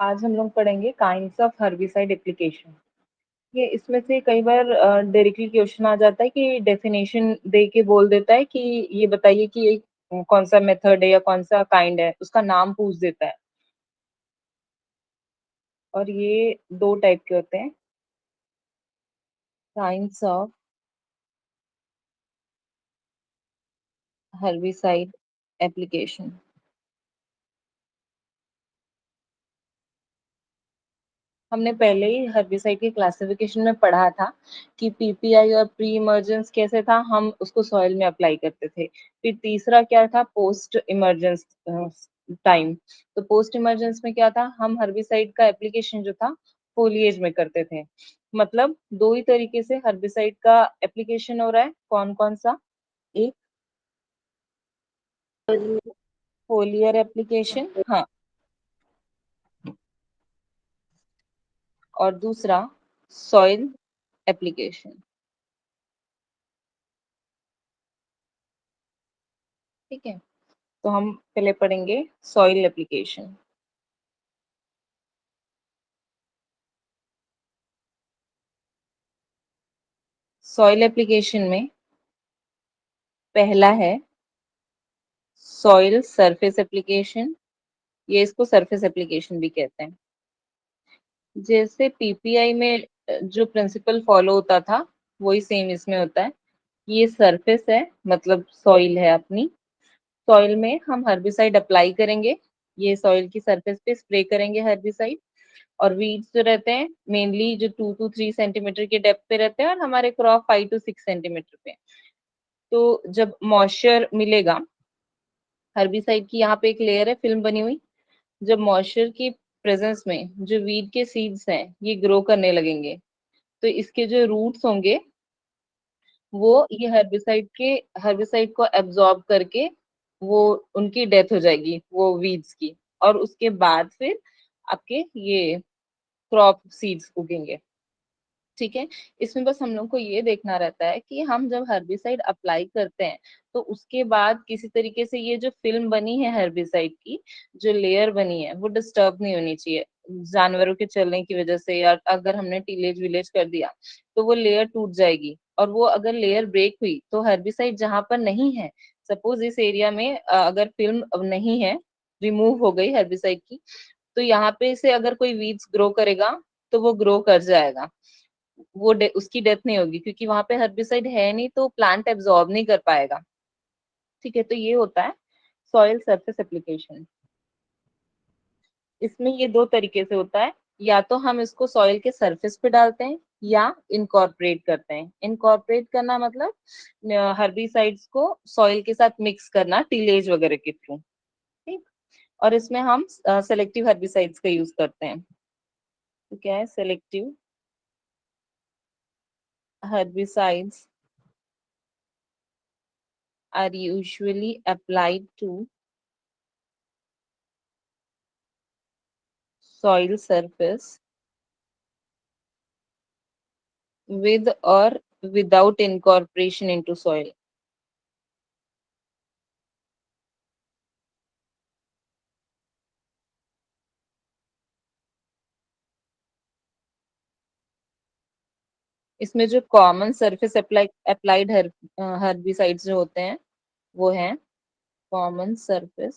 आज हम लोग पढ़ेंगे काइंड्स ऑफ हर्बिसाइड एप्लीकेशन। ये इसमें से कई बार डायरेक्टली क्वेश्चन आ जाता है कि डेफिनेशन दे के बोल देता है कि ये बताइए कि ये कौन सा मेथड है या कौन सा काइंड है, उसका नाम पूछ देता है। और ये दो टाइप के होते हैं, काइंड्स ऑफ हर्बिसाइड एप्लीकेशन। हमने पहले ही हर्बिसाइड के क्लासिफिकेशन में पढ़ा था कि पीपीआई और प्री इमर्जेंस कैसे था, हम उसको सॉइल में अप्लाई करते थे। फिर तीसरा क्या था, पोस्ट इमर्जेंस टाइम। तो पोस्ट इमर्जेंस में क्या था, हम हर्बिसाइड का एप्लीकेशन जो था फोलिएज में करते थे। मतलब दो ही तरीके से हर्बिसाइड का एप्लीकेशन हो रहा है। कौन कौन सा? एक फोलियर एप्लीकेशन, हाँ, और दूसरा सॉइल एप्लीकेशन। ठीक है, तो हम पहले पढ़ेंगे सॉइल एप्लीकेशन। सॉइल एप्लीकेशन में पहला है सॉइल सरफेस एप्लीकेशन। ये इसको सरफेस एप्लीकेशन भी कहते हैं। जैसे पीपीआई में जो प्रिंसिपल फॉलो होता था, वही सेम इसमें होता है। ये सरफेस है, मतलब सॉइल है अपनी। सॉइल में हम हर्बिसाइड अप्लाई करेंगे, ये सॉइल की सरफेस पे स्प्रे करेंगे हर्बिसाइड। और वीड्स जो रहते हैं मेनली जो 2 to 3 सेंटीमीटर के डेप्थ पे रहते हैं, और हमारे क्रॉप 5 to 6 सेंटीमीटर पे। तो जब मॉइस्चर मिलेगा, हर्बिसाइड की यहाँ पे एक लेयर है, फिल्म बनी हुई। जब मॉइस्चर की प्रेजेंस में जो वीड के सीड्स हैं ये ग्रो करने लगेंगे, तो इसके जो रूट्स होंगे वो ये हर्बिसाइड को एब्जॉर्ब करके वो उनकी डेथ हो जाएगी, वो वीड्स की। और उसके बाद फिर आपके ये क्रॉप सीड्स उगेंगे। ठीक है, इसमें बस हम लोग को ये देखना रहता है कि हम जब हर्बिसाइड अप्लाई करते हैं तो उसके बाद किसी तरीके से ये जो फिल्म बनी है हर्बिसाइड की, जो लेयर बनी है वो डिस्टर्ब नहीं होनी चाहिए। जानवरों के चलने की वजह से या अगर हमने टीलेज विलेज कर दिया तो वो लेयर टूट जाएगी। और वो अगर लेयर ब्रेक हुई तो हर्बिसाइड जहां पर नहीं है, सपोज इस एरिया में अगर फिल्म नहीं है, रिमूव हो गई हर्बिसाइड की, तो यहाँ पे से अगर कोई वीड्स ग्रो करेगा तो वो ग्रो कर जाएगा। उसकी डेथ नहीं होगी, क्योंकि वहां पे हर्बिसाइड है नहीं, तो प्लांट एब्जॉर्ब नहीं कर पाएगा। ठीक है, तो ये होता है सॉइल सरफेस एप्लीकेशन। इसमें ये दो तरीके से होता है, या तो हम इसको सॉइल के सरफेस पे डालते हैं या इनकॉर्पोरेट करते हैं। इनकॉर्पोरेट करना मतलब हर्बिसाइड्स को सॉइल के साथ मिक्स करना टीलेज वगैरह के थ्रू। ठीक, और इसमें हम सेलेक्टिव हर्बिसाइड्स का यूज करते हैं। तो क्या है, selective herbicides are usually applied to soil surface with or without incorporation into soil. इसमें जो कॉमन सरफेस अप्लाइड हर्बिसाइड्स जो होते हैं वो हैं common surface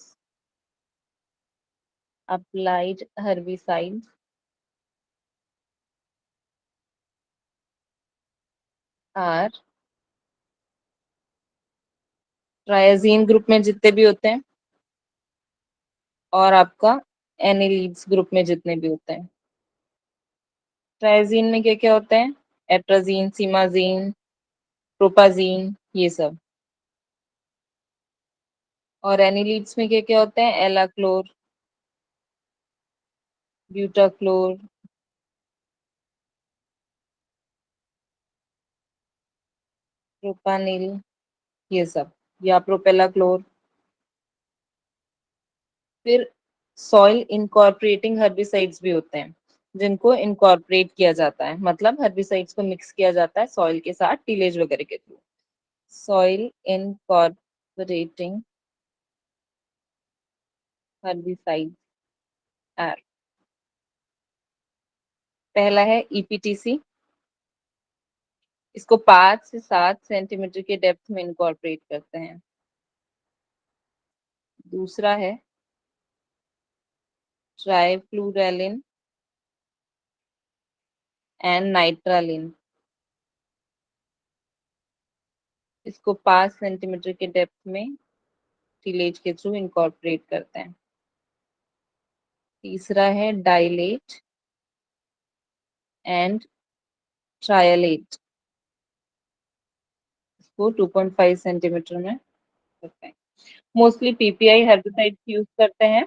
applied herbicides are triazine group में जितने भी होते हैं, और आपका एनिलीड्स ग्रुप में जितने भी होते हैं। ट्राइजीन में क्या क्या होते हैं, एट्राजीन, सीमाजीन, प्रोपाजीन, ये सब। और एनिलीड्स में क्या क्या होते हैं, एलाक्लोर, ब्यूटाक्लोर, प्रोपानिल, ये सब, या प्रोपेलाक्लोर। फिर सॉइल इनकॉर्पोरेटिंग हर्बिसाइड्स भी होते हैं, जिनको इनकॉर्पोरेट किया जाता है, मतलब हर्बिसाइड्स को मिक्स किया जाता है सॉइल के साथ टीलेज वगैरह के थ्रू। सॉइल इनकॉर्पोरेटिंग हर्बिसाइड्स आर पहला है ईपीटीसी, इसको 5 से 7 सेंटीमीटर के डेप्थ में इनकॉर्पोरेट करते हैं। दूसरा है ट्राइफ्लूरैलिन एंड नाइट्रालिन, इसको 5 सेंटीमीटर के डेप्थ में टिलेज के थ्रू इनकॉर्पोरेट करते हैं। तीसरा है डाइलेट एंड ट्रायलेट, इसको 2.5 सेंटीमीटर में करते हैं। मोस्टली पीपीआई हेर्बिसाइड यूज करते हैं,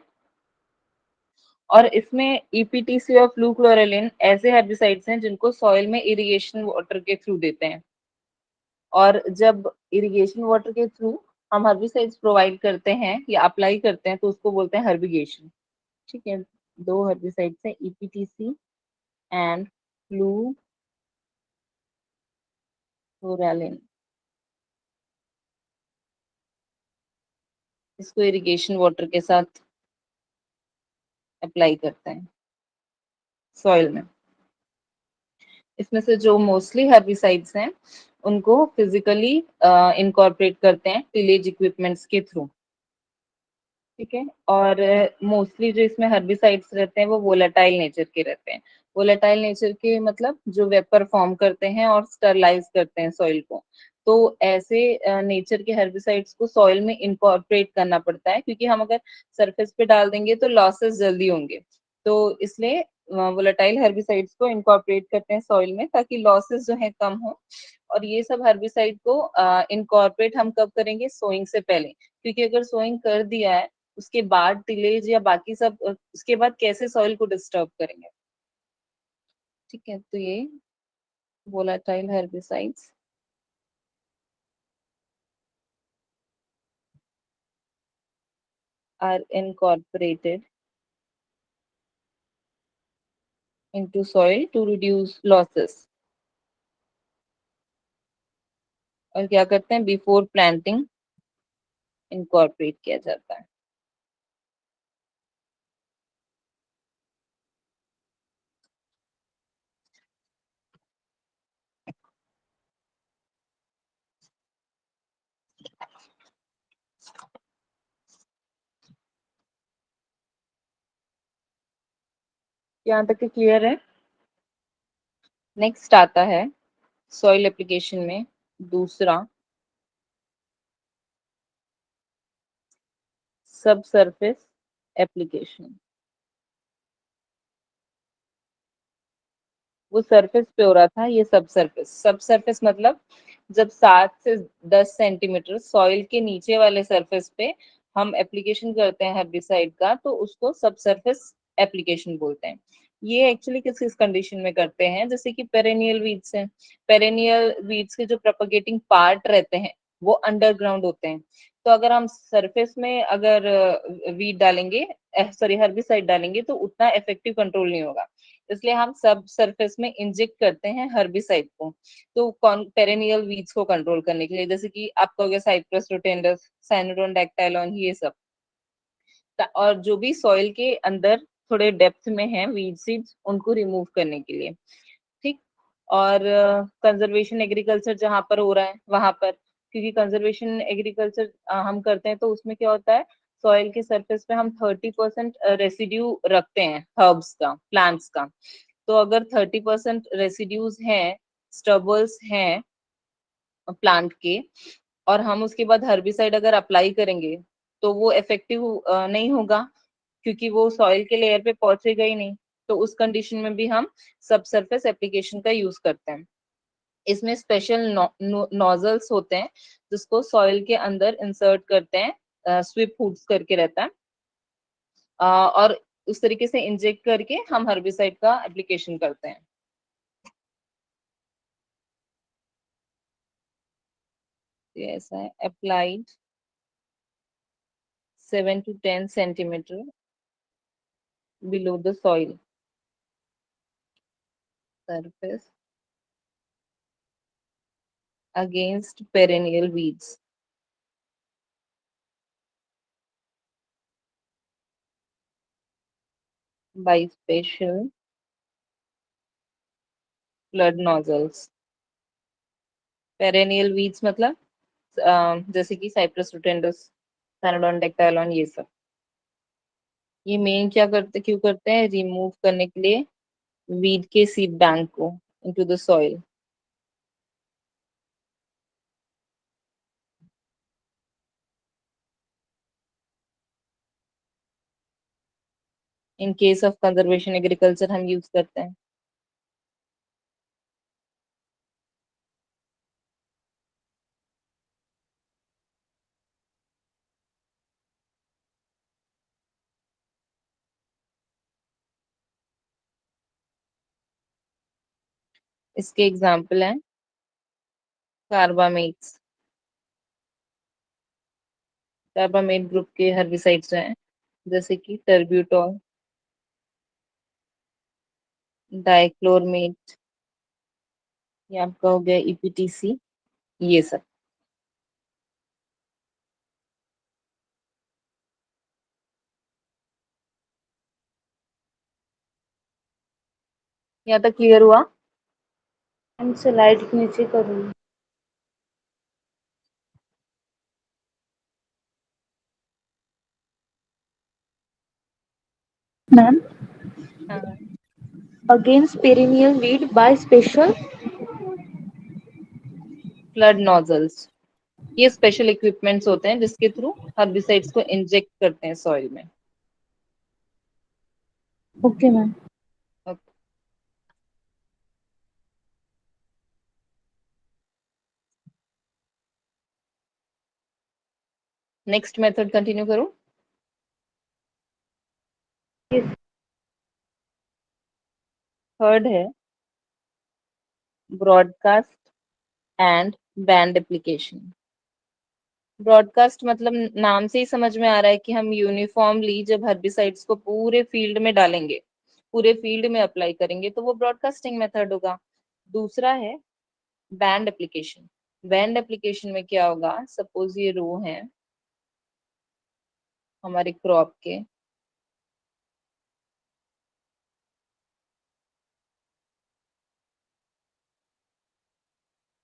और इसमें ईपीटीसी और फ्लूक्लोरेलिन ऐसे हेर्बिसाइड्स हैं जिनको सॉइल में इरिगेशन वाटर के थ्रू देते हैं। और जब इरिगेशन वाटर के थ्रू हम हर्बिसाइड्स प्रोवाइड करते हैं या अप्लाई करते हैं तो उसको बोलते हैं हर्बिगेशन। ठीक है, दो हर्बिसाइड्स हैं ईपीटीसी एंड फ्लूक्लोरेलिन, इसको इरिगेशन वाटर के साथ अप्लाई करते हैं सॉइल में। इसमें से जो मोस्टली हर्बिसाइड्स हैं उनको फिजिकली इनकॉर्पोरेट करते हैं टिलेज इक्विपमेंट्स के थ्रू। ठीक है, और मोस्टली जो इसमें हर्बिसाइड्स रहते हैं वो वोलेटाइल नेचर के रहते हैं। वोलेटाइल नेचर के मतलब जो वेपर फॉर्म करते हैं और स्टरलाइज करते हैं सॉइल को। तो ऐसे नेचर के हर्बिसाइड्स को सॉइल में इनकॉर्पोरेट करना पड़ता है, क्योंकि हम अगर सरफेस पे डाल देंगे तो लॉसेस जल्दी होंगे। तो इसलिए वोलेटाइल हर्बिसाइड्स को इनकॉर्पोरेट करते हैं सॉइल में ताकि लॉसेस जो है कम हो। और ये सब हर्बिसाइड को इनकॉर्पोरेट हम कब करेंगे? सोइंग से पहले, क्योंकि अगर सोइंग कर दिया है उसके बाद टिलेज या बाकी सब उसके बाद कैसे सॉइल को डिस्टर्ब करेंगे। ठीक है, तो ये volatile herbicides are incorporated into soil to reduce losses। और क्या करते हैं? बिफोर प्लांटिंग इनकॉर्पोरेट किया जाता है। यहाँ तक क्लियर है? नेक्स्ट आता है सॉइल एप्लीकेशन में दूसरा, सब सरफेस एप्लीकेशन। वो सरफेस पे हो रहा था, ये सब सरफेस। सब सरफेस मतलब जब 7 से 10 सेंटीमीटर सॉइल के नीचे वाले सरफेस पे हम एप्लीकेशन करते हैं हर्बिसाइड का, तो उसको सब सरफेस एप्लीकेशन बोलते हैं। ये एक्चुअली किस किस कंडीशन में करते हैं? जैसे कि पेरेनियल वीड्स हैं, पेरेनियल वीड्स के जो प्रोपगेटिंग पार्ट रहते हैं वो अंडरग्राउंड होते हैं। तो अगर हम सरफेस में अगर वीड डालेंगे, सॉरी हर्बिसाइड डालेंगे, तो उतना इफेक्टिव कंट्रोल नहीं होगा। इसलिए हम सब सरफेस में इंजेक्ट करते हैं हर्बिसाइड को, तो कौन पेरेनियल वीड्स को कंट्रोल करने के लिए, जैसे कि आपका हो गया साइप्रस रोटेंडस, साइनोडोन डाक्टाइलॉन, ये सब। और जो भी सॉइल के अंदर थोड़े डेप्थ में है वीड सीड्स, उनको रिमूव करने के लिए। ठीक। और कंजर्वेशन एग्रीकल्चर जहाँ पर हो रहा है वहां पर, क्योंकि कंजर्वेशन एग्रीकल्चर हम करते हैं तो उसमें क्या होता है, सॉइल के सरफेस पे हम 30% रेसिड्यू रखते हैं हर्ब्स का, प्लांट्स का। तो अगर 30% रेसिड्यूज हैं, स्टबल्स हैं प्लांट के, और हम उसके बाद हर्बिसाइड अगर अप्लाई करेंगे तो वो इफेक्टिव नहीं होगा, क्योंकि वो सॉइल के लेयर पे पहुंचेगा ही नहीं। तो उस कंडीशन में भी हम सब सरफेस एप्लीकेशन का यूज करते हैं। इसमें स्पेशल नोजल्स होते हैं जिसको सॉइल के अंदर इंसर्ट करते हैं, स्विप हुड्स करके रहता है, और उस तरीके से इंजेक्ट करके हम हर्बिसाइड का एप्लीकेशन करते हैं। ये ऐसा है, applied 7 to 10 centimeter below the soil surface against perennial weeds by special flood nozzles. Perennial weeds मतलब जैसे कि साइप्रस रुटेंडस, सैनोडोन डेक्टाइलॉन, ये सब। ये मेन क्या करते, क्यों करते हैं? रिमूव करने के लिए वीड के सीड बैंक को into the soil. In case of conservation agriculture हम यूज करते हैं। इसके एग्जाम्पल हैं कार्बामेट्स। कार्बामेट ग्रुप के हर्बिसाइड्स हैं जैसे कि टर्ब्यूटॉल, डाइक्लोरमेट, ये आपका हो गया ईपीटीसी, ये सब। यहाँ तक क्लियर हुआ? हम स्लाइड के नीचे करूँगी। मैम, हाँ। Against perennial weed by special flood nozzles, ये स्पेशल इक्विपमेंट्स होते हैं जिसके थ्रू हर्बिसाइड्स को इंजेक्ट करते हैं सॉइल में। Okay ma'am. Next method continue करूं? थर्ड है broadcast and band application. Broadcast मतलब नाम से ही समझ में आ रहा है कि हम यूनिफॉर्मली जब हर्बिसाइड्स को पूरे फील्ड में डालेंगे, पूरे फील्ड में अप्लाई करेंगे, तो वो ब्रॉडकास्टिंग मेथड होगा। दूसरा है बैंड एप्लीकेशन। बैंड एप्लीकेशन में क्या होगा, सपोज ये रो है हमारे क्रॉप के,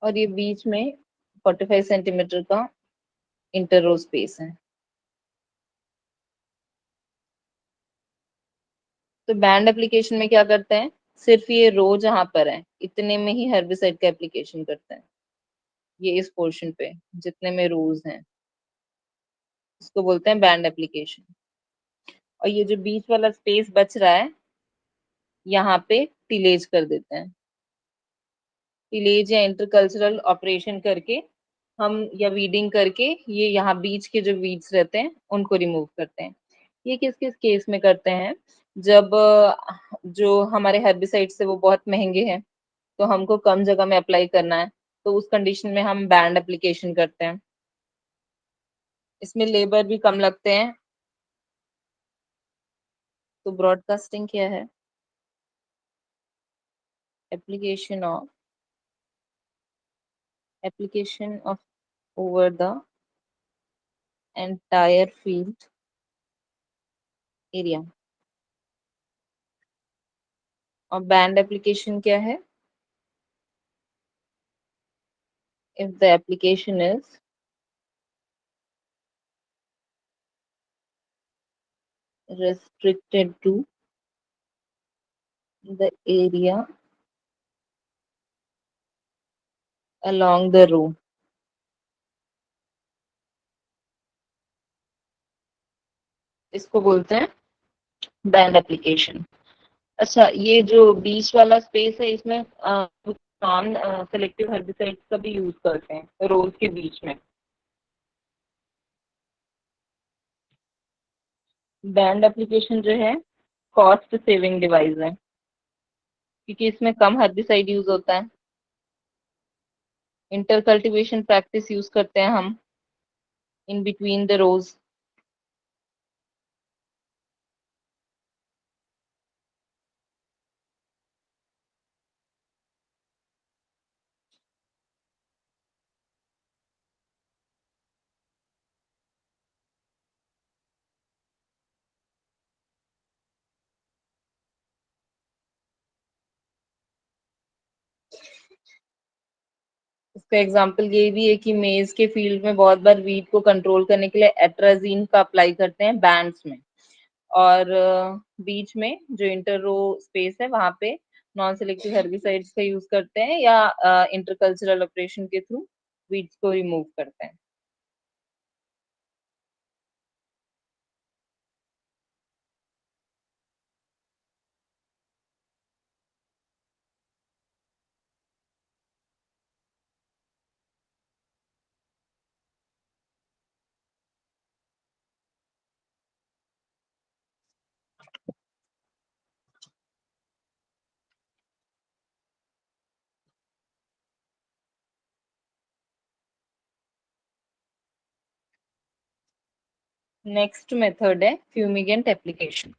और ये बीच में 45 सेंटीमीटर का इंटररो स्पेस है। तो बैंड एप्लीकेशन में क्या करते हैं, सिर्फ ये रो जहां पर है इतने में ही हर्बिसाइड का एप्लीकेशन करते हैं। ये इस पोर्शन पे जितने में रोज हैं, इसको बोलते हैं बैंड एप्लीकेशन। और ये जो बीच वाला स्पेस बच रहा है, यहाँ पे टिलेज कर देते हैं। टिलेज या इंटरकल्चरल ऑपरेशन करके हम, या वीडिंग करके, ये यहाँ बीच के जो वीड्स रहते हैं उनको रिमूव करते हैं। ये किस किस केस में करते हैं? जब जो हमारे हेर्बिसाइड्स है वो बहुत महंगे हैं, तो हमको कम जगह में अप्लाई करना है, तो उस कंडीशन में हम बैंड एप्लीकेशन करते हैं। इसमें लेबर भी कम लगते हैं। तो ब्रॉडकास्टिंग क्या है? Application of application of over the entire field area. और बैंड एप्लीकेशन क्या है? If the application is restricted to the area along the row। इसको बोलते हैं बैंड एप्लीकेशन। अच्छा, ये जो बीच वाला स्पेस है इसमें नॉन सेलेक्टिव हेर्बिसाइड्स का भी यूज करते हैं रोज के बीच में। बैंड एप्लीकेशन जो है कॉस्ट सेविंग डिवाइस है, क्योंकि इसमें कम हेर्बिसाइड यूज होता है। इंटर कल्टीवेशन प्रैक्टिस यूज करते हैं हम इन बिटवीन द रोज। इसका एग्जांपल ये भी है कि मेज के फील्ड में बहुत बार वीट को कंट्रोल करने के लिए एट्राजीन का अप्लाई करते हैं बैंड्स में, और बीच में जो इंटर रो स्पेस है वहां पे नॉन सेलेक्टिव हेर्बिसाइड्स का यूज करते हैं, या इंटरकल्चरल ऑपरेशन के थ्रू वीड्स को रिमूव करते हैं। नेक्स्ट मेथड है फ्यूमिगेंट एप्लीकेशन।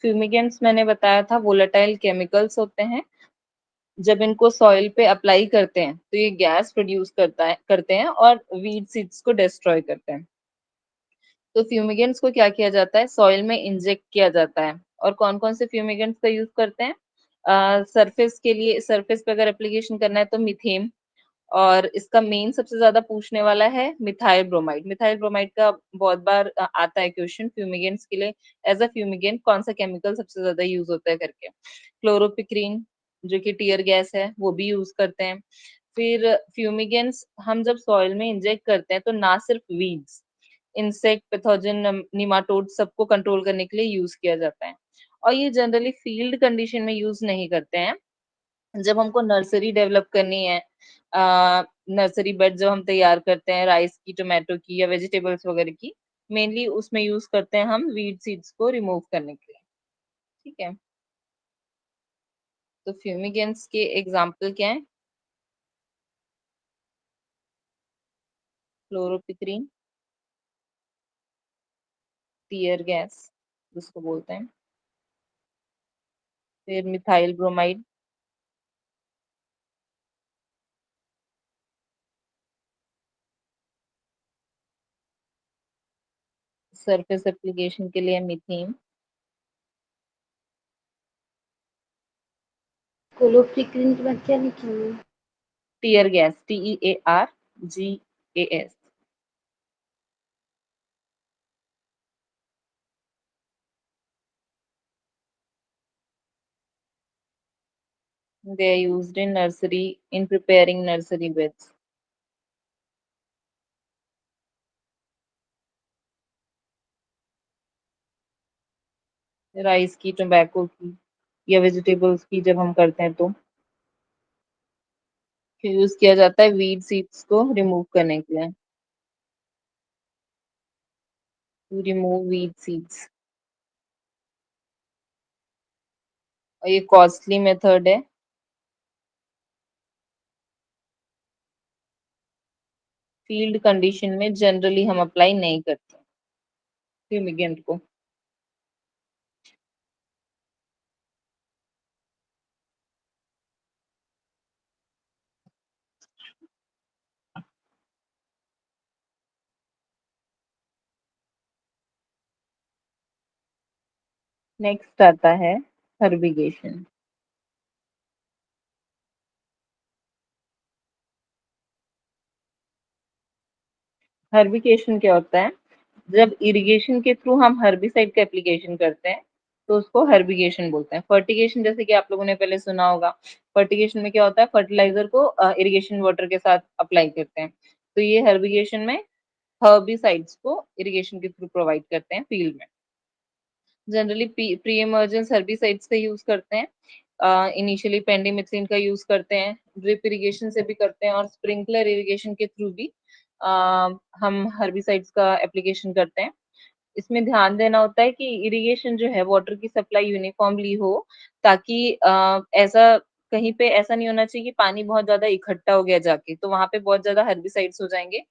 फ्यूमिगेंट्स मैंने बताया था वोलेटाइल केमिकल्स होते हैं। जब इनको सॉइल पे अप्लाई करते हैं तो ये गैस प्रोड्यूस करते हैं और वीड सीड्स को डिस्ट्रॉय करते हैं। तो फ्यूमिगेंट्स को क्या किया जाता है, सॉइल में इंजेक्ट किया जाता है। और कौन कौन से फ्यूमिगेंट्स का यूज करते हैं, सरफेस के लिए, सरफेस पे अगर एप्लीकेशन करना है तो मिथेन, और इसका मेन सबसे ज्यादा पूछने वाला है मिथाइल ब्रोमाइड। मिथाइल ब्रोमाइड का बहुत बार आता है क्वेश्चन फ्यूमिगेंट्स के लिए, एज अ फ्यूमिगेंट कौन सा केमिकल सबसे ज्यादा यूज होता है करके। क्लोरोपिक्रीन जो कि टीयर गैस है वो भी यूज करते हैं। फिर फ्यूमिगेंट्स हम जब सॉइल में इंजेक्ट करते हैं तो ना सिर्फ वीड्स, इंसेक्ट, पैथोजन, निमाटोड सबको कंट्रोल करने के लिए यूज किया जाता है। और ये जनरली फील्ड कंडीशन में यूज नहीं करते हैं। जब हमको नर्सरी डेवलप करनी है, नर्सरी बेड जब हम तैयार करते हैं राइस की, टोमेटो की, या वेजिटेबल्स वगैरह की, मेनली उसमें यूज करते हैं हम वीड सीड्स को रिमूव करने के लिए। ठीक है, तो फ्यूमिगेंट्स के एग्जाम्पल क्या है, क्लोरोपिक्रीन, टीयर गैस जिसको बोलते हैं, फिर मिथाइल ब्रोमाइड, सरफेस एप्लीकेशन के लिए मीथेन, क्लोरोफ्रिक्रीन के बाद क्या लिखेंगे? Tear gas, TEARGAS। They are used in nursery in preparing nursery beds. Rice की, टोबैको की, या वेजिटेबल्स की जब हम करते हैं तो यूज किया जाता है वीड सीड्स को रिमूव करने के लिए, टू रिमूव वीड सीड्स। और ये कॉस्टली मेथड है, फील्ड कंडीशन में जनरली हम अप्लाई नहीं करते फ्यूमिगेंट को। नेक्स्ट आता है हर्बिगेशन। हर्बिगेशन क्या होता है, जब इरिगेशन के थ्रू हम हर्बिसाइड का एप्लीकेशन करते हैं तो उसको हर्बिगेशन बोलते हैं। फर्टिगेशन जैसे कि आप लोगों ने पहले सुना होगा, फर्टिगेशन में क्या होता है, फर्टिलाइजर को इरिगेशन वाटर के साथ अप्लाई करते हैं। तो ये हर्बिगेशन में हर्बिसाइड्स को इरिगेशन के थ्रू प्रोवाइड करते हैं फील्ड में। जनरली प्री इमर्जेंस हर्बिसाइड्स का यूज करते हैं, इनिशियली पेंडिमिथलिन का यूज करते हैं, ड्रिप इरिगेशन से भी करते हैं, और स्प्रिंकलर इरिगेशन के थ्रू भी हम हर्बिसाइड्स का एप्लीकेशन करते हैं। इसमें ध्यान देना होता है कि इरिगेशन जो है वाटर की सप्लाई यूनिफॉर्मली हो, ताकि ऐसा कहीं पे ऐसा नहीं होना चाहिए कि पानी बहुत ज्यादा इकट्ठा हो गया जाके तो वहां पे बहुत ज्यादा हर्बिसाइड्स हो जाएंगे।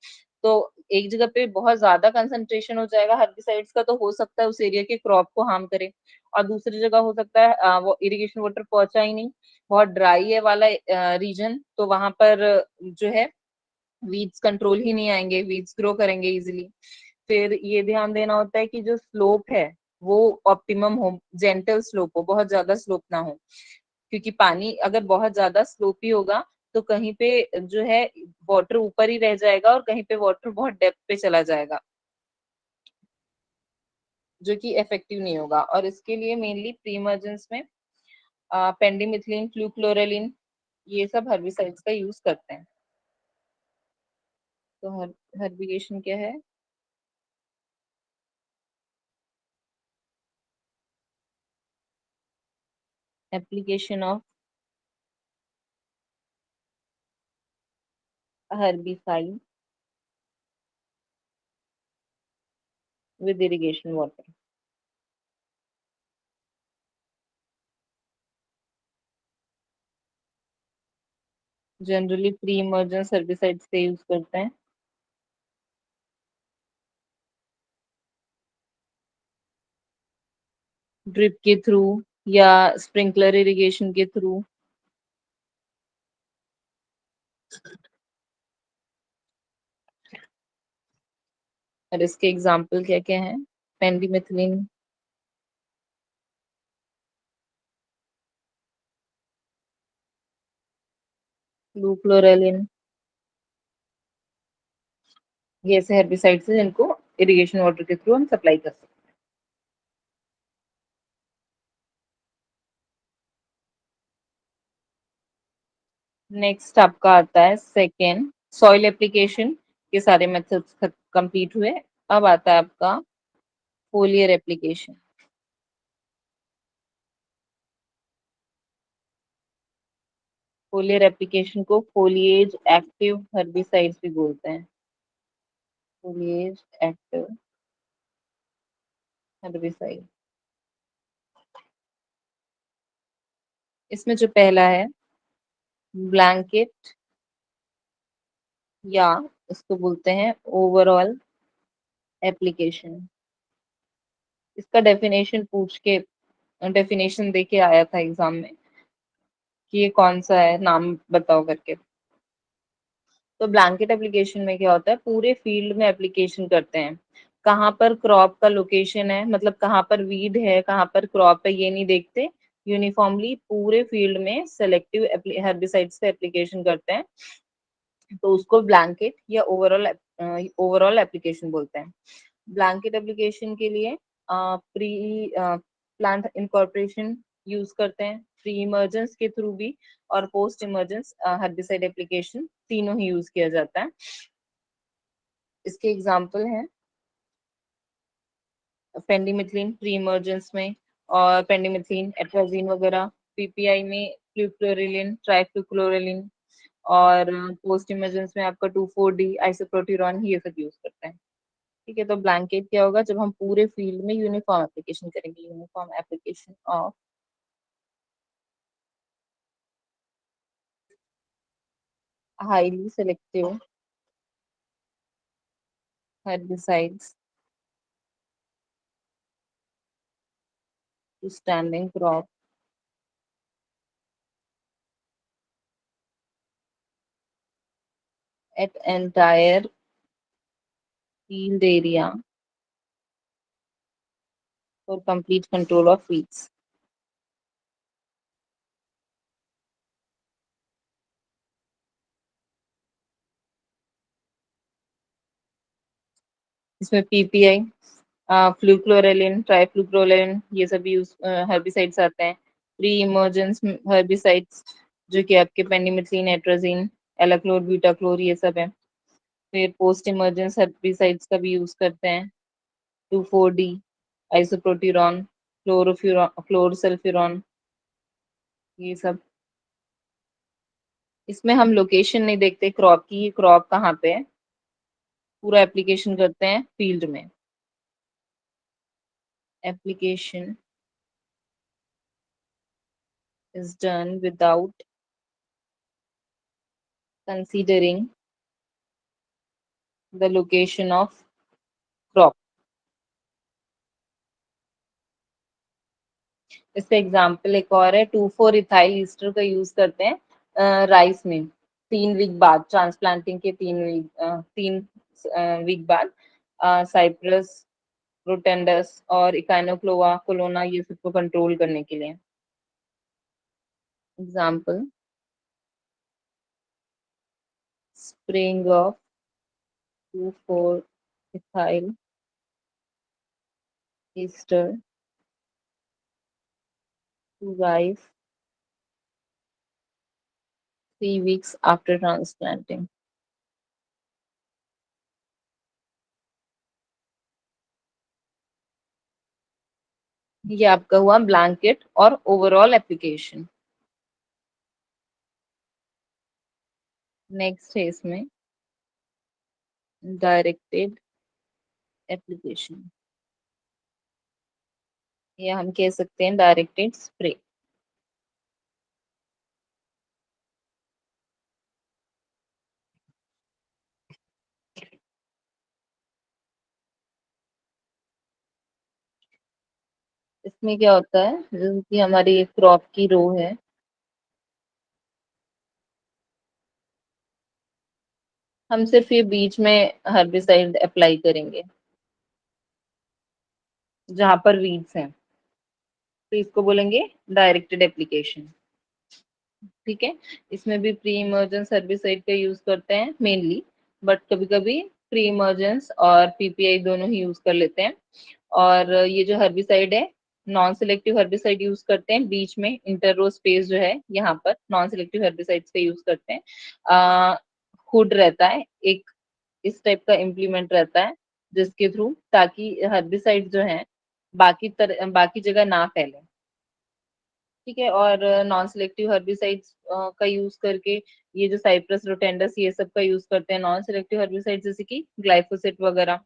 तो एक जगह पे बहुत ज्यादा कंसंट्रेशन हो जाएगा हर्बिसाइड्स का तो हो सकता है उस एरिया के क्रॉप को हार्म करे, और दूसरी जगह हो सकता है वो इरिगेशन वाटर पहुंचा ही नहीं, बहुत ड्राई है वाला रीजन, तो वहां पर जो है वीड्स कंट्रोल ही नहीं आएंगे, वीड्स ग्रो करेंगे इजिली। फिर ये ध्यान देना होता है कि जो स्लोप है वो ऑप्टिमम हो, जेंटल स्लोप हो, बहुत ज्यादा स्लोप ना हो, क्योंकि पानी अगर बहुत ज्यादा स्लोपी होगा तो कहीं पे जो है वाटर ऊपर ही रह जाएगा और कहीं पे वाटर बहुत डेप्थ पे चला जाएगा, जो कि इफेक्टिव नहीं होगा। और इसके लिए मेनली प्री इमर्जेंस में पेंडिमिथिलिन, फ्लूक्लोरेलिन, ये सब हर्बिसाइड्स का यूज करते हैं। तो हर्बिगेशन क्या है? Application of herbicide with irrigation water। Generally pre emergence herbicides से यूज करते हैं। ड्रिप के थ्रू या स्प्रिंकलर इरिगेशन के थ्रू। और इसके एग्जाम्पल क्या क्या हैं? पेंडिमेथिलिन, फ्लूक्लोरेलिन, ये ऐसे हेर्बिसाइड्स हैं जिनको इरिगेशन वाटर के थ्रू हम सप्लाई कर सकते हैं। नेक्स्ट आपका आता है सेकेंड, सॉइल एप्लीकेशन। ये सारे मेथड्स कंप्लीट हुए। अब आता है आपका फोलियर एप्लीकेशन। फोलियर एप्लीकेशन को फोलिएज एक्टिव हर्बिसाइड्स भी बोलते हैं। Foliage active herbicide. इसमें जो पहला है ब्लैंकेट, या इसको बोलते हैं ओवरऑल एप्लीकेशन। इसका डेफिनेशन पूछ के, डेफिनेशन दे के आया था एग्जाम में कि ये कौन सा है, नाम बताओ करके। तो ब्लैंकेट एप्लीकेशन में क्या होता है, पूरे फील्ड में एप्लीकेशन करते हैं। कहाँ पर क्रॉप का लोकेशन है, मतलब कहाँ पर वीड है, कहाँ पर क्रॉप है, ये नहीं देखते। यूनिफॉर्मली पूरे फील्ड में सेलेक्टिव हेर्बिसाइड्स का एप्लीकेशन करते हैं। तो उसको ब्लैंकेट या ओवरऑल एप्लीकेशन बोलते हैं। ब्लैंकेट एप्लीकेशन के लिए प्री प्लांट इनकॉर्पोरेशन यूज करते हैं, प्री इमर्जेंस के थ्रू भी, और पोस्ट इमर्जेंस हेर्बिसाइड एप्लीकेशन, तीनों ही यूज किया जाता है। इसके एग्जाम्पल हैं पेंडिमिथिलिन प्री इमर्जेंस में, और पेंडिमिथिलिन, एट्राजीन वगैरह। पीपीआई में फ्लूक्लोरिलिन, ट्राइफ्लूक्लोरिलिन, और पोस्ट इमरजेंस में आपका 2,4-D आइसोप्रोटिरॉन, ये सब यूज करते हैं। ठीक है, तो ब्लैंकेट क्या होगा, जब हम पूरे फील्ड में यूनिफॉर्म एप्लीकेशन करेंगे, uniform application of highly selective herbicides to standing crop at entire field area for complete control of weeds। इसमें पीपीआई, फ्लूक्लोरेलिन, ट्राइफ्लूक्लोरेलिन, ये सभी यूज हेर्बिसाइड्स आते हैं। प्री इमर्जेंस हेर्बिसाइड्स जो कि आपके पेंडिमिथिलिन, एट्राजीन, एलाक्लोर, ब्यूटाक्लोर, ये सब है। फिर पोस्ट इमर्जेंस हेर्बिसाइड्स का भी यूज करते हैं, 2,4-D आइसोप्रोटिरॉन, क्लोरसल्फिरॉन, ये सब। इसमें हम लोकेशन नहीं देखते क्रॉप की, क्रॉप कहाँ पे है, पूरा एप्लीकेशन करते हैं फील्ड में। Application is done without considering the location of crop। इसका एग्जाम्पल एक और है, 2,4-इथाइल ईस्टर का यूज करते हैं राइस में। 3 वीक बाद, ट्रांसप्लांटिंग के 3 वीक बाद, साइप्रस, रोटेंडस और इकाइनोक्लोआ कोलोना, ये सबको कंट्रोल करने के लिए। Example spraying of 2,4-ethyl ester to rice 3 weeks after transplanting. ये आपका हुआ ब्लैंकेट और ओवरऑल एप्लीकेशन। नेक्स्ट है इसमें डायरेक्टेड एप्लीकेशन, या हम कह सकते हैं डायरेक्टेड स्प्रे। इसमें क्या होता है, जैसे कि हमारी क्रॉप की रो है, हम सिर्फ ये बीच में हर्बिसाइड अप्लाई करेंगे जहां पर वीड्स हैं, तो इसको बोलेंगे डायरेक्टेड एप्लीकेशन। ठीक है। इसमें भी प्री इमर्जेंस हर्बिसाइड का यूज करते हैं मेनली, बट कभी कभी प्री इमर्जेंस और पीपीआई दोनों ही यूज कर लेते हैं। और ये जो हर्बिसाइड है, नॉन सिलेक्टिव हर्बिसाइड यूज करते हैं बीच में, इंटररो स्पेस जो है यहाँ पर नॉन सिलेक्टिव हर्बिसाइड्स का यूज करते हैं। हुड रहता है एक, इस टाइप का इम्प्लीमेंट रहता है जिसके थ्रू, ताकि हर्बिसाइड जो है बाकी जगह ना फैले। ठीक है। और नॉन सिलेक्टिव हर्बिसाइड्स का यूज करके ये जो साइप्रस रोटेंडस ये सब का यूज करते हैं। नॉन सिलेक्टिव हर्बिसाइड जैसे कि ग्लाइफोसेट वगैरह।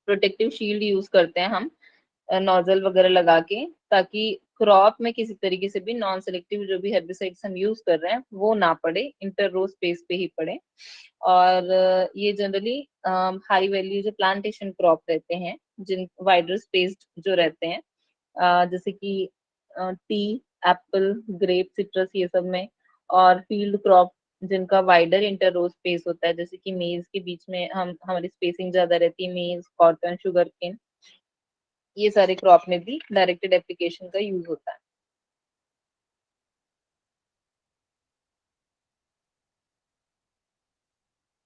प्रोटेक्टिव शील्ड यूज करते हैं हम नोजल वगैरह लगा के, ताकि क्रॉप में किसी तरीके से भी नॉन सेलेक्टिव जो भी हेर्बिसाइड्स हम यूज कर रहे हैं वो ना पड़े, इंटर रो स्पेस पे ही पड़े। और ये जनरली हाई वैल्यू जो प्लांटेशन क्रॉप रहते हैं, जिन वाइडर स्पेस्ड जो रहते हैं, जैसे कि टी, एप्पल, ग्रेप, सिट्रस ये सब में। और फील्ड क्रॉप जिनका वाइडर इंटर रो स्पेस होता है, जैसे कि मेज के बीच में हम हमारी स्पेसिंग ज्यादा रहती है, मेज, कॉटन, शुगर केन, ये सारे क्रॉप में भी डायरेक्टेड एप्लीकेशन का यूज होता है।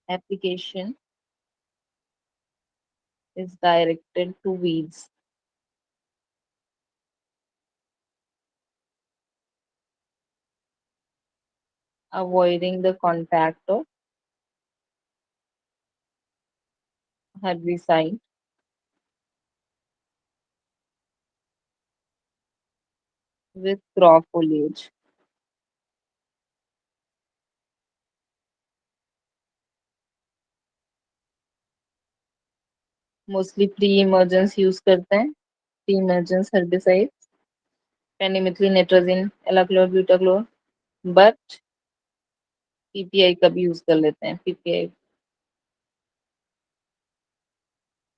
Application is directed to weeds avoiding the contact of herbicide with crop foliage. Mostly pre emergence use करते हैं, प्री इमर्जेंस हेर्बिसाइड, पेनिमिथलिन, नेट्रोजिन, एलाक्लोर, ब्यूटाक्लोर, बट पीपीआई का भी यूज कर लेते हैं। PPI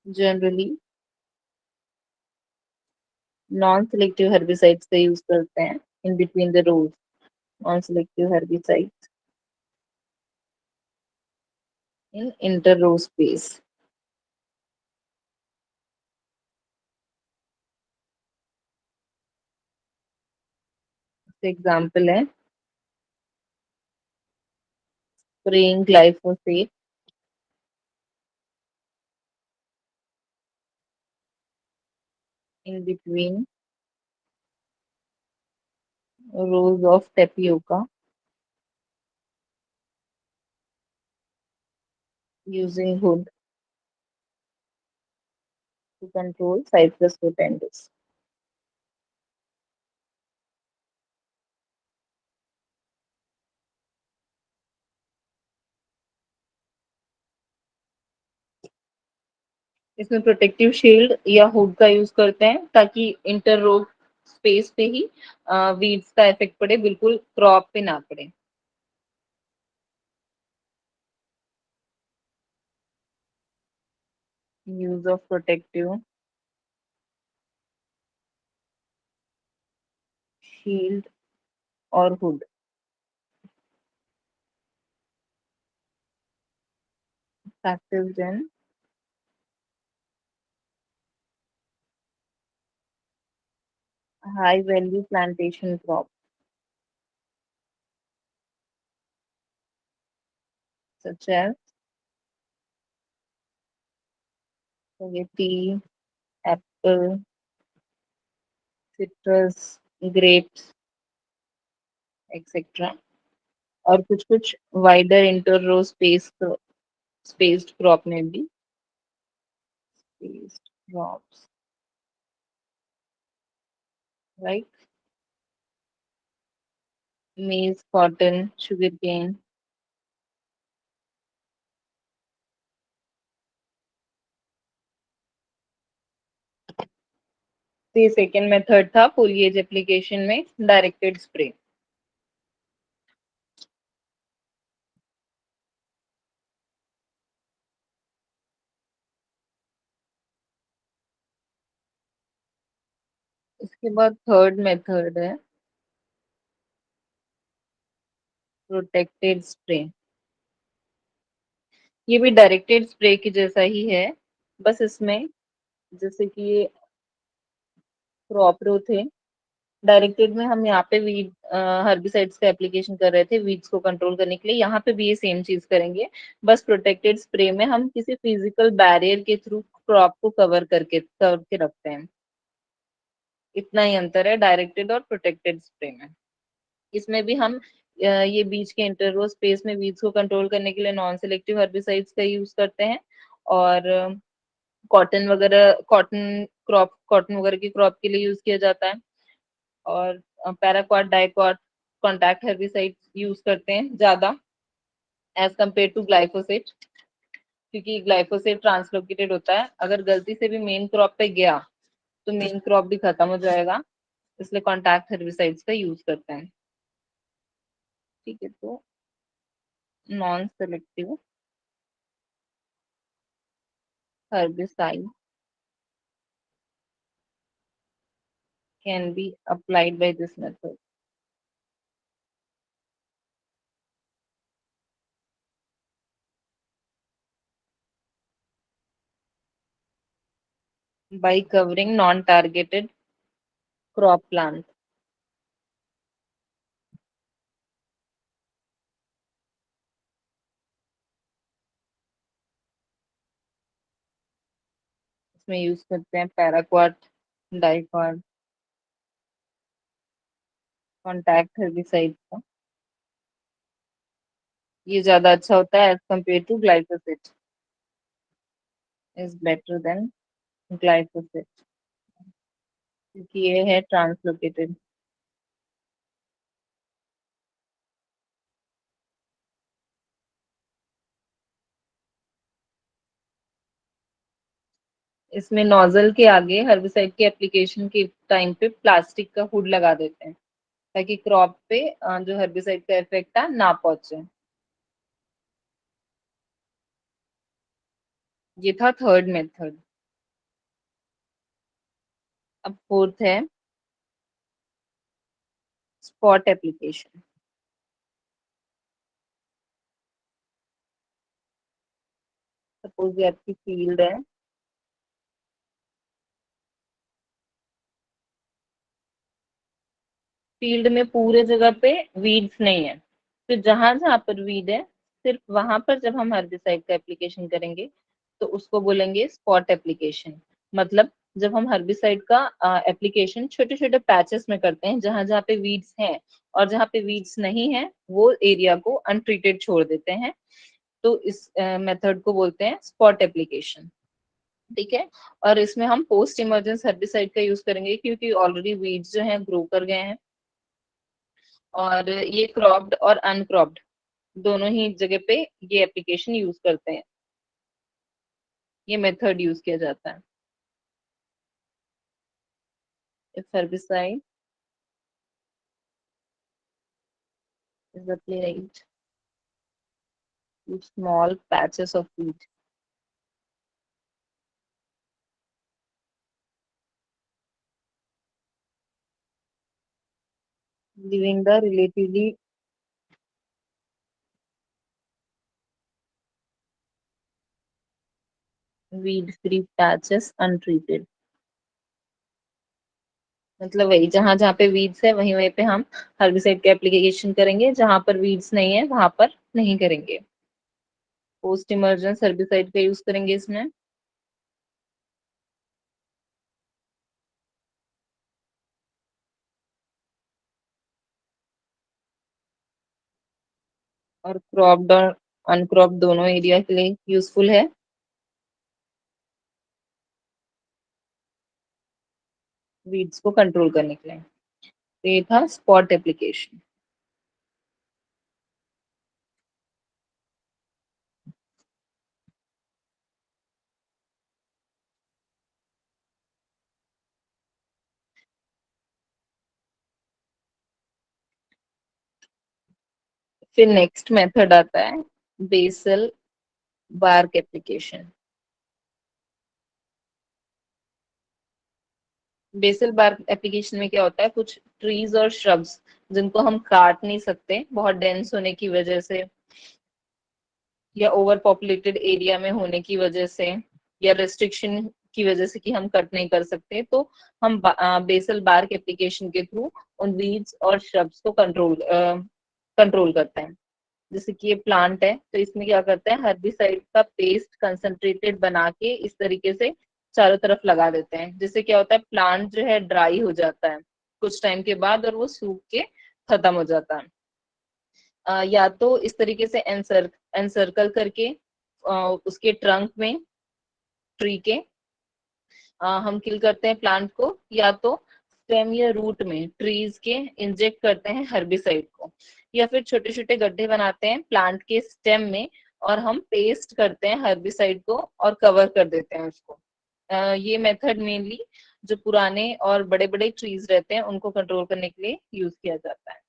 generally non selective herbicides का use करते हैं in between the rows. Non selective herbicides in inter row space. Example है spraying glyphosate in between rows of tapioca using hood to control Cyprus rotundus. इसमें protective shield या hood का use करते हैं ताकि इंटर रो स्पेस पे ही weeds का effect पड़े, बिल्कुल क्रॉप पे ना पड़े। यूज ऑफ प्रोटेक्टिव शील्ड और hood, practiced in high value plantation crop। such as spaghetti, apple, citrus, grapes, etc. और कुछ कुछ वाइडर इंटर स्पेस्ड क्रॉप में भी स्पेस्ड क्रॉप्स, राइट, मेज, कॉटन, शुगर केन। तो ये सेकेंड मेथड था फोलिएज एप्लीकेशन में, डायरेक्टेड स्प्रे। इसके बाद थर्ड मेथड है प्रोटेक्टेड स्प्रे। ये भी डायरेक्टेड स्प्रे की जैसा ही है, बस इसमें जैसे कि ये क्रॉप रो थे, डायरेक्टेड में हम यहाँ पे वीड हर्बिसाइड्स का एप्लीकेशन कर रहे थे वीड्स को कंट्रोल करने के लिए, यहाँ पे भी ये सेम चीज करेंगे। बस प्रोटेक्टेड स्प्रे में हम किसी फिजिकल बैरियर के थ्रू क्रॉप को कवर के रखते हैं। इतना ही अंतर है डायरेक्टेड और प्रोटेक्टेड स्प्रे में। इसमें भी हम ये बीच के इंटररो स्पेस में वीड्स को कंट्रोल करने के लिए नॉन सेलेक्टिव हर्बिसाइड्स का यूज करते हैं। और कॉटन वगैरह की क्रॉप के लिए यूज किया जाता है। और paraquat diquat contact herbicide use करते हैं ज्यादा एज कम्पेयर टू ग्लाइफोसेट, क्योंकि ग्लाइफोसेट ट्रांसलोकेटेड होता है, अगर गलती से भी मेन क्रॉप पे गया तो मेन क्रॉप भी खत्म हो जाएगा, इसलिए कॉन्टैक्ट हेर्बिसाइड्स का यूज करते हैं। ठीक है, तो non selective herbicide can be applied by this method. By covering non-targeted crop plant. इसमें यूज करते हैं पैराक्वाट डाइक्वाट कॉन्टैक्ट हेर्बिसाइड का। ये ज्यादा अच्छा होता है as compared to glyphosate, is better than glyphosate, क्योंकि ये है ट्रांसलोकेटेड। इसमें नोजल के आगे हर्बिसाइड के एप्लीकेशन के टाइम पे प्लास्टिक का हुड लगा देते हैं, ताकि क्रॉप पे जो हर्बिसाइड का इफेक्ट है ना पहुंचे। ये था थर्ड मेथड। अब फोर्थ है स्पॉट एप्लीकेशन। सपोज ये आपकी फील्ड है, फील्ड में पूरे जगह पे वीड्स नहीं है, तो जहां जहां पर वीड है सिर्फ वहां पर जब हम हर्बिसाइड का एप्लीकेशन करेंगे तो उसको बोलेंगे स्पॉट एप्लीकेशन। मतलब जब हम हर्बिसाइड का एप्लीकेशन छोटे छोटे पैचेस में करते हैं, जहां जहां पे वीड्स हैं और जहां पे वीड्स नहीं है वो एरिया को अनट्रीटेड छोड़ देते हैं, तो इस मेथड को बोलते हैं स्पॉट एप्लीकेशन। ठीक है, और इसमें हम पोस्ट इमर्जेंस हर्बिसाइड का यूज करेंगे, क्योंकि ऑलरेडी वीड्स जो हैं ग्रो कर गए हैं, और ये क्रॉप्ड और अनक्रॉप्ड दोनों ही जगह पे ये एप्लीकेशन यूज करते हैं, ये मेथड यूज किया जाता है। If herbicide is applied to small patches of wheat, leaving the relatively weed free patches untreated। मतलब वही जहां जहां पे वीड्स है वहीं वहीं पे हम हर्बिसाइड का एप्लीकेशन करेंगे, जहां पर वीड्स नहीं है वहां पर नहीं करेंगे। पोस्ट इमर्जेंस हेर्बिसाइड का यूज करेंगे इसमें। और क्रॉप्ड और अनक्रॉप्ड दोनों एरिया के लिए यूजफुल है। वीड्स को कंट्रोल करने के लिए। तो ये था स्पॉट एप्लीकेशन। फिर नेक्स्ट मेथड आता है basal bark application. Basal bark application में क्या होता है, कुछ ट्रीज और श्रब्स जिनको हम काट नहीं सकते बहुत डेंस होने की वजह से, या ओवर पॉपुलेटेड एरिया में होने की वजह से, या रेस्ट्रिक्शन की वजह से कि हम कट नहीं कर सकते, तो हम बेसल बार्क एप्लीकेशन के थ्रू उन वीड्स और श्रब्स को कंट्रोल करते हैं। जैसे कि ये प्लांट है, तो इसमें क्या करते हैं, हर्बिसाइड का पेस्ट कंसंट्रेटेड बना के इस तरीके से चारों तरफ लगा देते हैं, जिससे क्या होता है, प्लांट जो है ड्राई हो जाता है कुछ टाइम के बाद और वो सूख के खत्म हो जाता है। या तो इस तरीके से एनसर्कल करके उसके ट्रंक में, ट्री के हम किल करते हैं प्लांट को, या तो स्टेम या रूट में ट्रीज के इंजेक्ट करते हैं हर्बिसाइड को, या फिर छोटे छोटे गड्ढे बनाते हैं प्लांट के स्टेम में और हम पेस्ट करते हैं हर्बिसाइड को और कवर कर देते हैं उसको। ये मेथड मेनली जो पुराने और बड़े बड़े ट्रीज रहते हैं उनको कंट्रोल करने के लिए यूज किया जाता है।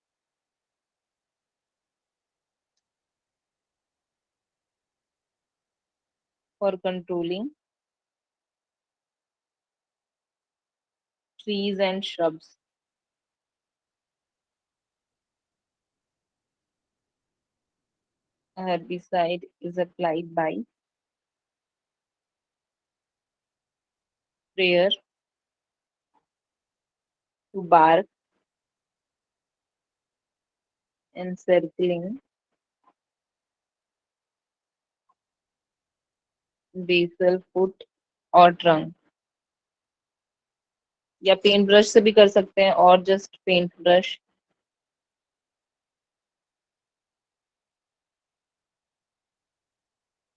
For controlling trees and shrubs. A herbicide is applied by sprayer to bark, encircling basal foot और trunk, या पेंट ब्रश से भी कर सकते हैं, और just paint brush.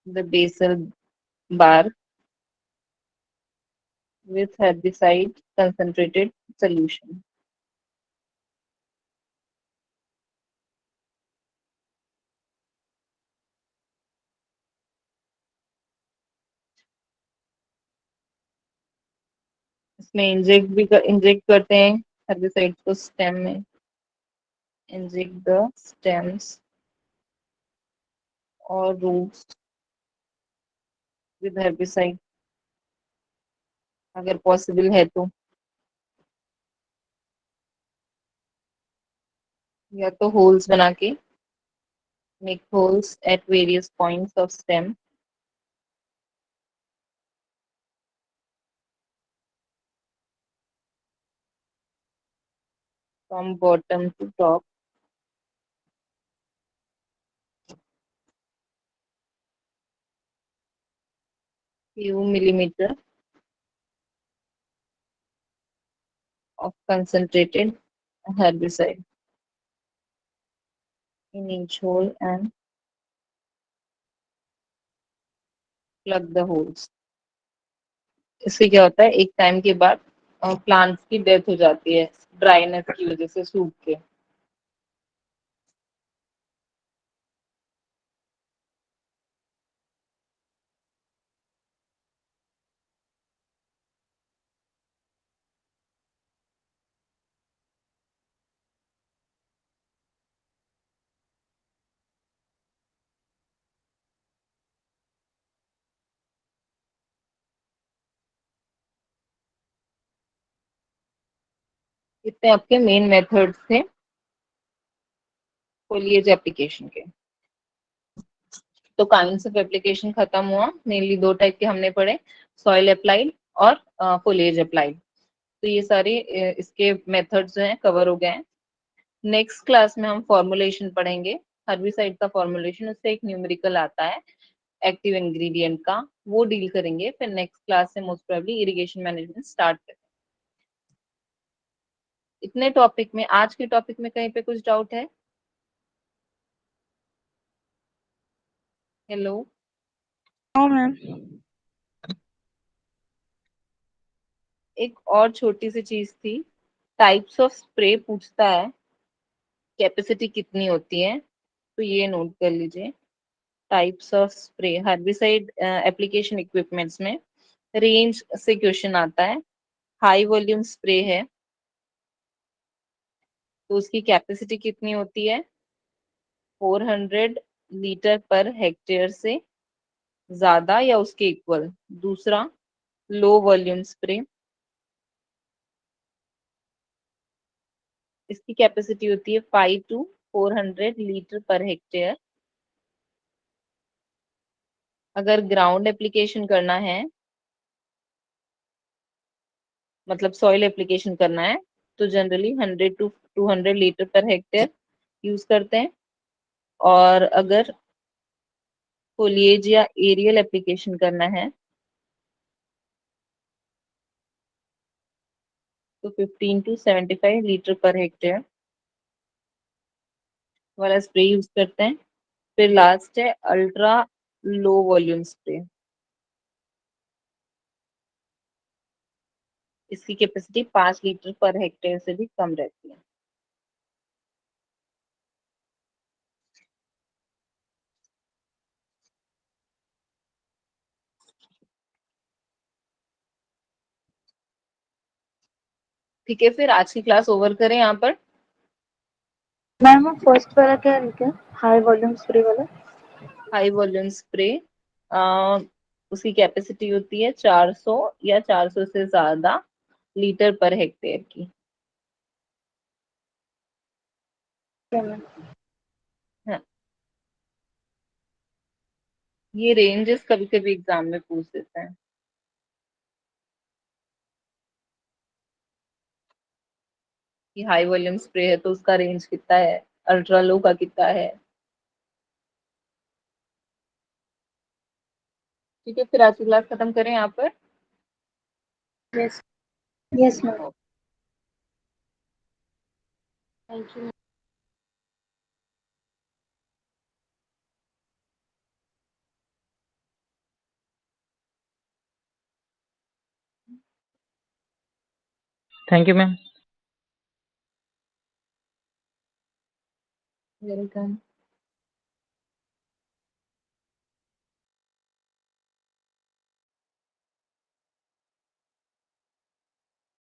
The basal bark with herbicide concentrated solution. इसमें इंजेक्ट करते हैं herbicides को स्टेम में। इंजेक्ट द stems और रूट्स विद herbicide अगर पॉसिबल है तो, या तो होल्स बना के, make holes at various points of stem from bottom to top, few millimeter of concentrated herbicide in each hole and plug the holes. इससे क्या होता है, एक टाइम के बाद प्लांट्स की डेथ हो जाती है ड्राइनेस की वजह से, सूख के। इतने आपके मेन मेथड्स थे फोलिएज एप्लीकेशन के। तो काइंड्स ऑफ एप्लीकेशन खत्म हुआ, मेनली दो टाइप के हमने पढ़े, सॉइल अप्लाइड और फोलिएज अप्लाइड। तो ये सारे इसके मेथड्स जो हैं कवर हो गए हैं। नेक्स्ट क्लास में हम फॉर्मुलेशन पढ़ेंगे, हर्बिसाइड का फॉर्मुलेशन, उससे एक न्यूमेरिकल आता है एक्टिव इंग्रेडिएंट का, वो डील करेंगे। फिर नेक्स्ट क्लास से most probably irrigation management start करेंगे। इतने टॉपिक में, आज के टॉपिक में कहीं पे कुछ डाउट है? हेलो। No ma'am. एक और छोटी सी चीज थी, टाइप्स ऑफ स्प्रे पूछता है, कैपेसिटी कितनी होती है, तो ये नोट कर लीजिए। Types of spray herbicide application equipments में रेंज से क्वेश्चन आता है। हाई वॉल्यूम स्प्रे है तो उसकी कैपेसिटी कितनी होती है? 400 लीटर पर हेक्टेयर से ज्यादा या उसके इक्वल। दूसरा, लो वॉल्यूम स्प्रे, इसकी कैपेसिटी होती है 5 to 400 लीटर पर हेक्टेयर। अगर ग्राउंड एप्लीकेशन करना है, मतलब सॉइल एप्लीकेशन करना है, तो generally 100 to 200 litre per hectare use करते हैं। और अगर फोलिएज या एरियल एप्लीकेशन करना है तो 15 to 75 लीटर पर हेक्टेयर वाला स्प्रे यूज करते हैं। फिर लास्ट है अल्ट्रा लो वॉल्यूम स्प्रे, इसकी कैपेसिटी 5 लीटर पर हेक्टेयर से भी कम रहती है। ठीक है, फिर आज की क्लास ओवर करें यहाँ पर। मैम फर्स्ट वाला क्या है क्या, हाई वॉल्यूम स्प्रे वाला? हाई वॉल्यूम स्प्रे, उसकी कैपेसिटी होती है 400 या 400 से ज्यादा लीटर पर हेक्टेयर की। क्या मैम? हाँ, ये रेंजेस कभी कभी एग्जाम में पूछ देते हैं कि हाई वॉल्यूम स्प्रे है तो उसका रेंज कितना है, अल्ट्रा लो का कितना है। ठीक है, फिर आज की क्लास खत्म करें यहाँ पर। Yes. Yes ma'am. Thank you. Thank you ma'am. Welcome.